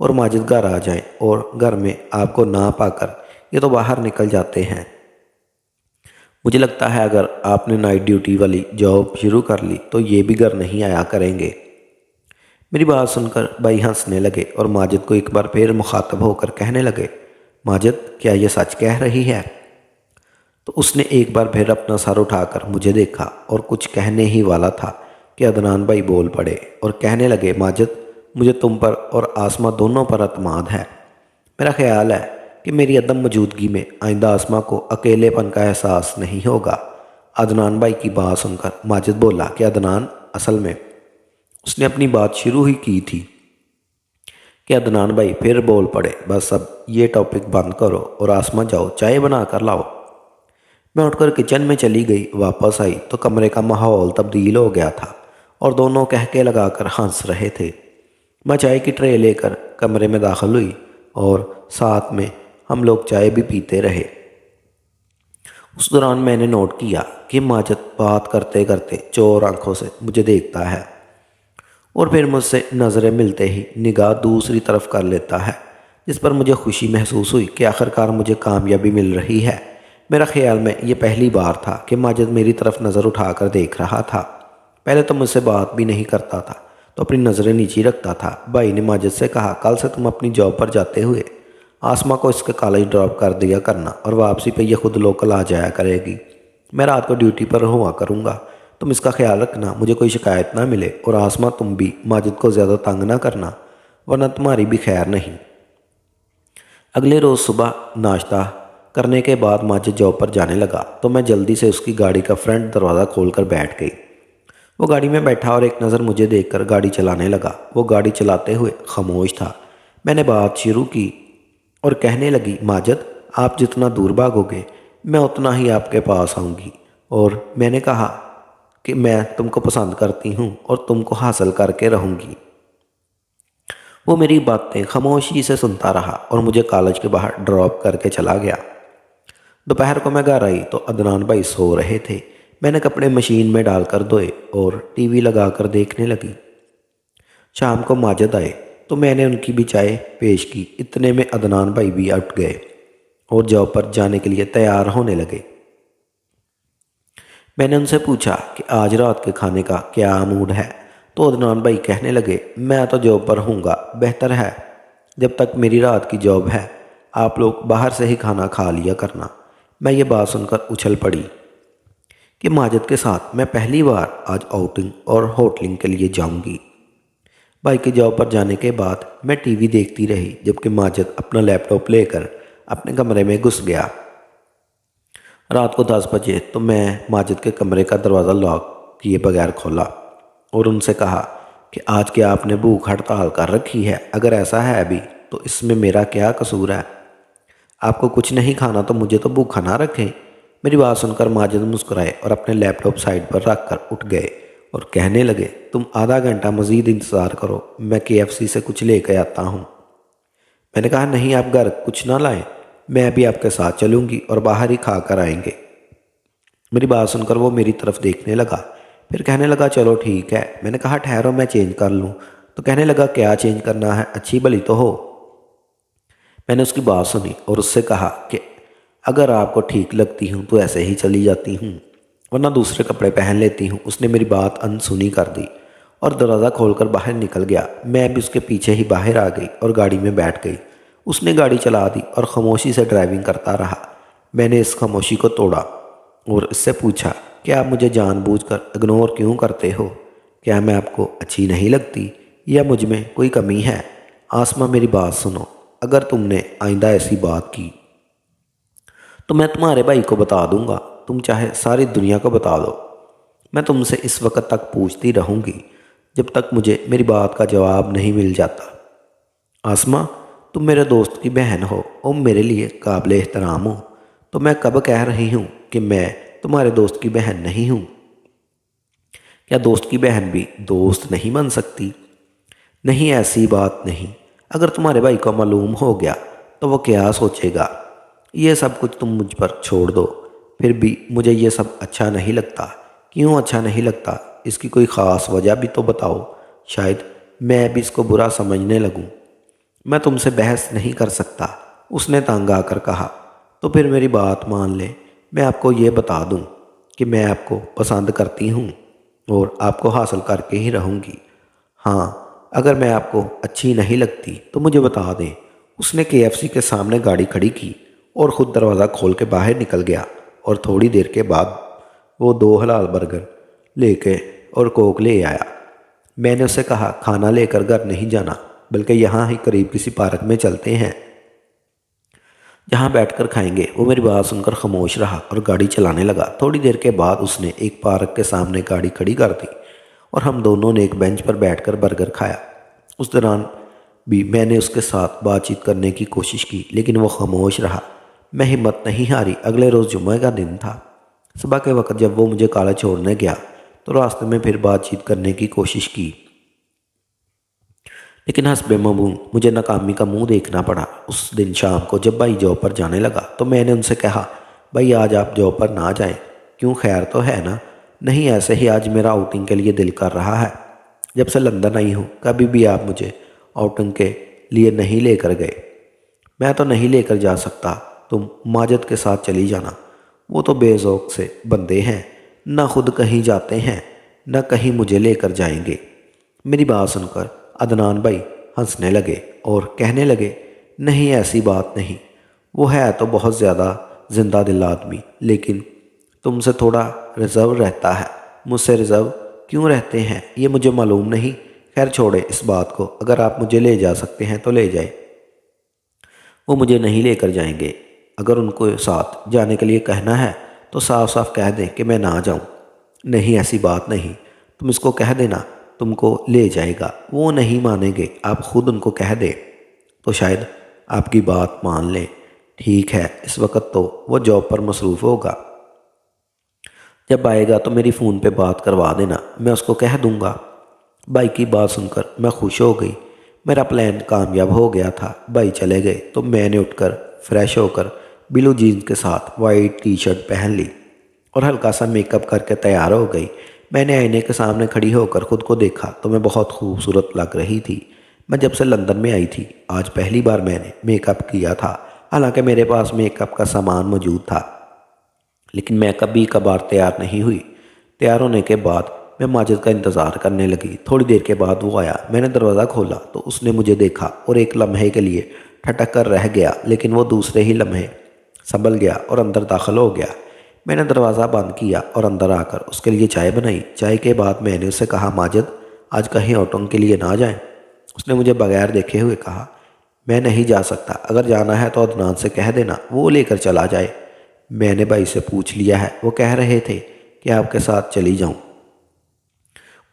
اور ماجد گھر آ جائیں اور گھر میں آپ کو نہ پا کر یہ تو باہر نکل جاتے ہیں۔ مجھے لگتا ہے اگر آپ نے نائٹ ڈیوٹی والی جاب شروع کر لی تو یہ بھی گھر نہیں آیا کریں گے۔ میری بات سن کر بھائی ہنسنے لگے اور ماجد کو ایک بار پھر مخاطب ہو کر کہنے لگے، ماجد کیا یہ سچ کہہ رہی ہے؟ تو اس نے ایک بار پھر اپنا سر اٹھا کر مجھے دیکھا اور کچھ کہنے ہی والا تھا کہ عدنان بھائی بول پڑے اور کہنے لگے، ماجد مجھے تم پر اور آسمہ دونوں پر اعتماد ہے۔ میرا خیال ہے کہ میری عدم موجودگی میں آئندہ آسمہ کو اکیلے پن کا احساس نہیں ہوگا۔ عدنان بھائی کی بات سن کر ماجد بولا کہ عدنان، اصل میں اس نے اپنی بات شروع ہی کی تھی کہ عدنان بھائی پھر بول پڑے، بس اب یہ ٹاپک بند کرو اور آسمہ جاؤ چائے بنا کر لاؤ۔ میں اٹھ کر کچن میں چلی گئی، واپس آئی تو کمرے کا ماحول تبدیل ہو گیا تھا اور دونوں کہکے لگا کر ہنس رہے تھے۔ میں چائے کی ٹرے لے کر کمرے میں داخل ہوئی اور ساتھ میں ہم لوگ چائے بھی پیتے رہے۔ اس دوران میں نے نوٹ کیا کہ ماجد بات کرتے کرتے چور آنکھوں سے مجھے دیکھتا ہے اور پھر مجھ سے نظریں ملتے ہی نگاہ دوسری طرف کر لیتا ہے، جس پر مجھے خوشی محسوس ہوئی کہ آخرکار مجھے کامیابی مل رہی ہے۔ میرا خیال میں یہ پہلی بار تھا کہ ماجد میری طرف نظر اٹھا کر دیکھ رہا تھا۔ پہلے تو مجھ سے بات بھی نہیں کرتا تھا تو اپنی نظریں نیچی رکھتا تھا۔ بھائی نے ماجد سے کہا، کل سے تم اپنی جاب پر جاتے ہوئے آسمہ کو اس کے کالج ڈراپ کر دیا کرنا اور واپسی پہ یہ خود لوکل آ جایا کرے گی۔ میں رات کو ڈیوٹی پر ہوا کروں گا، تم اس کا خیال رکھنا مجھے کوئی شکایت نہ ملے، اور آسمہ تم بھی ماجد کو زیادہ تنگ نہ کرنا ورنہ تمہاری بھی خیر نہیں۔ اگلے روز صبح ناشتہ کرنے کے بعد ماجد جاب پر جانے لگا تو میں جلدی سے اس کی گاڑی کا فرنٹ دروازہ کھول کر بیٹھ گئی۔ وہ گاڑی میں بیٹھا اور ایک نظر مجھے دیکھ کر گاڑی چلانے لگا۔ وہ گاڑی چلاتے ہوئے خاموش تھا۔ میں نے بات شروع کی اور کہنے لگی، ماجد آپ جتنا دور بھاگو گے میں اتنا ہی آپ کے پاس آؤں گی، اور میں نے کہا کہ میں تم کو پسند کرتی ہوں اور تم کو حاصل کر کے رہوں گی۔ وہ میری باتیں خاموشی سے سنتا رہا اور مجھے کالج کے باہر ڈراپ کر کے چلا گیا۔ دوپہر کو میں گھر آئی تو عدنان بھائی سو رہے تھے۔ میں نے کپڑے مشین میں ڈال کر دھوئے اور ٹی وی لگا کر دیکھنے لگی۔ شام کو ماجد آئے تو میں نے ان کی بھی چائے پیش کی۔ اتنے میں عدنان بھائی بھی اٹھ گئے اور جاب پر جانے کے لیے تیار ہونے لگے۔ میں نے ان سے پوچھا کہ آج رات کے کھانے کا کیا موڈ ہے تو عدنان بھائی کہنے لگے، میں تو جاب پر ہوں گا، بہتر ہے جب تک میری رات کی جاب ہے آپ لوگ باہر سے ہی کھانا کھا لیا کرنا۔ میں یہ بات سن کر اچھل پڑی کہ ماجد کے ساتھ میں پہلی بار آج آؤٹنگ اور ہوٹلنگ کے لیے جاؤں گی۔ بھائی کی جاب پر جانے کے بعد میں ٹی وی دیکھتی رہی جبکہ ماجد اپنا لیپ ٹاپ لے کر اپنے کمرے میں گھس گیا۔ رات کو 10 بجے تو میں ماجد کے کمرے کا دروازہ لاک کیے بغیر کھولا اور ان سے کہا کہ آج کیا آپ نے بھوک ہڑتال کر رکھی ہے؟ اگر ایسا ہے ابھی تو اس میں میرا کیا قصور ہے؟ آپ کو کچھ نہیں کھانا تو مجھے تو بھوکا نہ رکھیں۔ میری بات سن کر ماجد مسکرائے اور اپنے لیپ ٹاپ سائڈ پر رکھ کر اٹھ گئے اور کہنے لگے، تم آدھا گھنٹہ مزید انتظار کرو، میں KFC سے کچھ لے کے آتا ہوں۔ میں نے کہا، نہیں آپ گھر کچھ نہ لائیں، میں ابھی آپ کے ساتھ چلوں گی اور باہر ہی کھا کر آئیں گے۔ میری بات سن کر وہ میری طرف دیکھنے لگا، پھر کہنے لگا چلو ٹھیک ہے۔ میں نے کہا ٹھہرو میں چینج کر لوں، تو کہنے لگا کیا چینج کرنا ہے، اچھی بھلی تو ہو۔ میں نے اس کی بات سنی اور اس سے کہا کہ اگر آپ کو ٹھیک لگتی ہوں تو ایسے ہی چلی جاتی ہوں ورنہ دوسرے کپڑے پہن لیتی ہوں۔ اس نے میری بات انسنی کر دی اور دروازہ کھول کر باہر نکل گیا۔ میں بھی اس کے پیچھے ہی باہر آ گئی اور گاڑی میں بیٹھ گئی۔ اس نے گاڑی چلا دی اور خاموشی سے ڈرائیونگ کرتا رہا۔ میں نے اس خاموشی کو توڑا اور اس سے پوچھا کہ آپ مجھے جان بوجھ کر اگنور کیوں کرتے ہو؟ کیا میں آپ کو اچھی نہیں لگتی یا مجھ میں کوئی کمی ہے؟ آسمہ میری بات سنو، اگر تم نے آئندہ ایسی بات کی تو میں تمہارے بھائی کو بتا دوں گا، تم چاہے ساری دنیا کو بتا دو۔ میں تم سے اس وقت تک پوچھتی رہوں گی جب تک مجھے میری بات کا جواب نہیں مل جاتا۔ آسمہ تم میرے دوست کی بہن ہو اور میرے لیے قابل احترام ہو، تو میں کب کہہ رہی ہوں کہ میں تمہارے دوست کی بہن نہیں ہوں؟ کیا دوست کی بہن بھی دوست نہیں بن سکتی؟ نہیں، ایسی بات نہیں۔ اگر تمہارے بھائی کو معلوم ہو گیا تو وہ کیا سوچے گا؟ یہ سب کچھ تم مجھ پر چھوڑ دو۔ پھر بھی مجھے یہ سب اچھا نہیں لگتا۔ کیوں اچھا نہیں لگتا؟ اس کی کوئی خاص وجہ بھی تو بتاؤ، شاید میں بھی اس کو برا سمجھنے لگوں۔ میں تم سے بحث نہیں کر سکتا، اس نے تنگ آ کر کہا۔ تو پھر میری بات مان لیں، میں آپ کو یہ بتا دوں کہ میں آپ کو پسند کرتی ہوں اور آپ کو حاصل کر کے ہی رہوں گی۔ ہاں، اگر میں آپ کو اچھی نہیں لگتی تو مجھے بتا دیں۔ اس نے KFC کے سامنے گاڑی کھڑی کی اور خود دروازہ کھول کے باہر نکل گیا، اور تھوڑی دیر کے بعد وہ 2 حلال برگر لے کے اور کوک لے آیا۔ میں نے اسے کہا کھانا لے کر گھر نہیں جانا، بلکہ یہاں ہی قریب کسی پارک میں چلتے ہیں جہاں بیٹھ کر کھائیں گے۔ وہ میری بات سن کر خاموش رہا اور گاڑی چلانے لگا۔ تھوڑی دیر کے بعد اس نے ایک پارک کے سامنے گاڑی کھڑی کر دی اور ہم دونوں نے ایک بینچ پر بیٹھ کر برگر کھایا۔ اس دوران بھی میں نے اس کے ساتھ بات چیت کرنے کی کوشش کی، لیکن وہ خاموش رہا۔ میں ہمت نہیں ہاری۔ اگلے روز جمعہ کا دن تھا۔ صبح کے وقت جب وہ مجھے کالج چھوڑنے گیا تو راستے میں پھر بات چیت کرنے کی کوشش کی، لیکن حسب معمول مجھے ناکامی کا منہ دیکھنا پڑا۔ اس دن شام کو جب بھائی جاب پر جانے لگا تو میں نے ان سے کہا، بھائی آج آپ جاب پر نہ جائیں، کیوں؟ خیر تو ہے نا؟ نہیں، ایسے ہی آج میرا آؤٹنگ کے لیے دل کر رہا ہے۔ جب سے لندن آئی ہوں کبھی بھی آپ مجھے آؤٹنگ کے لیے نہیں لے کر گئے۔ میں تو نہیں لے کر جا سکتا، تم ماجد کے ساتھ چلی جانا۔ وہ تو بے ذوق سے بندے ہیں، نہ خود کہیں جاتے ہیں نہ کہیں مجھے لے کر جائیں گے۔ میری بات سن کر عدنان بھائی ہنسنے لگے اور کہنے لگے، نہیں ایسی بات نہیں، وہ ہے تو بہت زیادہ زندہ دل آدمی، لیکن تم سے تھوڑا ریزرو رہتا ہے۔ مجھ سے ریزرو کیوں رہتے ہیں یہ مجھے معلوم نہیں۔ خیر چھوڑے اس بات کو، اگر آپ مجھے لے جا سکتے ہیں تو لے جائیں۔ وہ مجھے نہیں لے کر جائیں گے۔ اگر ان کو ساتھ جانے کے لیے کہنا ہے تو صاف صاف کہہ دیں کہ میں نہ جاؤں۔ نہیں ایسی بات نہیں، تم اس کو کہہ دینا تم کو لے جائے گا۔ وہ نہیں مانیں گے، آپ خود ان کو کہہ دیں تو شاید آپ کی بات مان لیں۔ ٹھیک ہے، اس وقت تو وہ جاب پر مصروف ہوگا، جب آئے گا تو میری فون پہ بات کروا دینا، میں اس کو کہہ دوں گا۔ بھائی کی بات سن کر میں خوش ہو گئی۔ میرا پلان کامیاب ہو گیا تھا۔ بھائی چلے گئے تو میں نے اٹھ کر فریش ہو کر بلو جینز کے ساتھ وائٹ ٹی شرٹ پہن لی اور ہلکا سا میک اپ کر کے تیار ہو گئی۔ میں نے آئینے کے سامنے کھڑی ہو کر خود کو دیکھا تو میں بہت خوبصورت لگ رہی تھی۔ میں جب سے لندن میں آئی تھی آج پہلی بار میں نے میک اپ کیا تھا، حالانکہ میرے پاس میک اپ کا سامان موجود تھا، لیکن میں کبھی کبھار تیار نہیں ہوئی۔ تیار ہونے کے بعد میں ماجد کا انتظار کرنے لگی۔ تھوڑی دیر کے بعد وہ آیا۔ میں نے دروازہ کھولا تو اس نے مجھے دیکھا اور ایک لمحے کے لیے ٹھٹک کر رہ گیا، لیکن وہ دوسرے ہی لمحے سنبھل گیا اور اندر داخل ہو گیا۔ میں نے دروازہ بند کیا اور اندر آ کر اس کے لیے چائے بنائی۔ چائے کے بعد میں نے اسے کہا، ماجد آج کہیں آؤٹنگ کے لیے نہ جائیں؟ اس نے مجھے بغیر دیکھے ہوئے کہا، میں نہیں جا سکتا، اگر جانا ہے تو عدنان سے کہہ دینا وہ لے کر چلا جائے۔ میں نے بھائی سے پوچھ لیا ہے، وہ کہہ رہے تھے کہ آپ کے ساتھ چلی جاؤں۔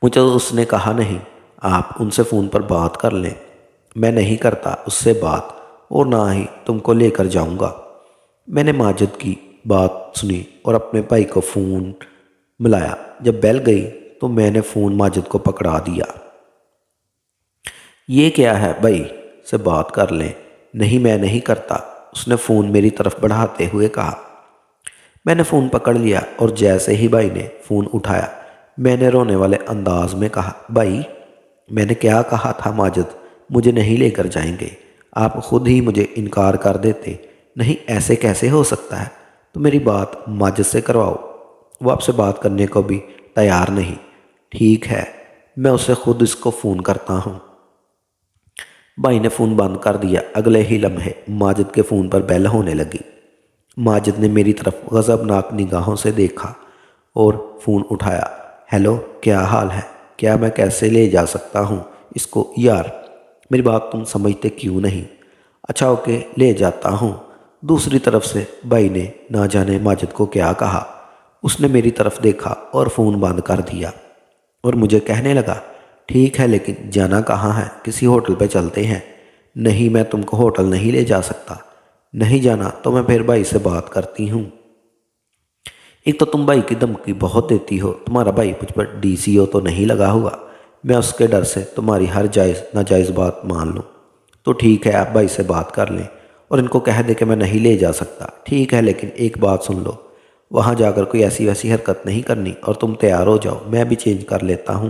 مجھے اس نے کہا نہیں، آپ ان سے فون پر بات کر لیں۔ میں نہیں کرتا اس سے بات، اور نہ ہی تم کو لے کر جاؤں گا۔ میں نے ماجد کی بات سنی اور اپنے بھائی کو فون ملایا۔ جب بیل گئی تو میں نے فون ماجد کو پکڑا دیا۔ یہ کیا ہے، بھائی سے بات کر لیں۔ نہیں میں نہیں کرتا، اس نے فون میری طرف بڑھاتے ہوئے کہا۔ میں نے فون پکڑ لیا اور جیسے ہی بھائی نے فون اٹھایا میں نے رونے والے انداز میں کہا، بھائی میں نے کیا کہا تھا ماجد، مجھے نہیں لے کر جائیں گے، آپ خود ہی مجھے انکار کر دیتے۔ نہیں ایسے کیسے ہو سکتا ہے، تو میری بات ماجد سے کرواؤ، وہ آپ سے بات کرنے کو بھی تیار نہیں۔ ٹھیک ہے، میں اسے خود اس کو فون کرتا ہوں۔ بھائی نے فون بند کر دیا۔ اگلے ہی لمحے ماجد کے فون پر بیل ہونے لگی۔ ماجد نے میری طرف غضبناک نگاہوں سے دیکھا اور فون اٹھایا۔ ہیلو، کیا حال ہے؟ کیا میں کیسے لے جا سکتا ہوں اس کو؟ یار میری بات تم سمجھتے کیوں نہیں؟ اچھا اوکے، لے جاتا ہوں۔ دوسری طرف سے بھائی نے نہ جانے ماجد کو کیا کہا، اس نے میری طرف دیکھا اور فون بند کر دیا اور مجھے کہنے لگا، ٹھیک ہے لیکن جانا کہاں ہے؟ کسی ہوٹل پہ چلتے ہیں۔ نہیں میں تم کو ہوٹل نہیں لے جا سکتا۔ نہیں جانا تو میں پھر بھائی سے بات کرتی ہوں۔ ایک تو تم بھائی کی دھمکی بہت دیتی ہو، تمہارا بھائی مجھ پر DCO تو نہیں لگا ہوا، میں اس کے ڈر سے تمہاری ہر جائز ناجائز بات مان لوں۔ تو ٹھیک ہے، آپ بھائی سے بات کر لیں اور ان کو کہہ دیں کہ میں نہیں لے جا سکتا۔ ٹھیک ہے لیکن ایک بات سن لو، وہاں جا کر کوئی ایسی ویسی حرکت نہیں کرنی اور تم تیار ہو جاؤ، میں بھی چینج کر لیتا ہوں۔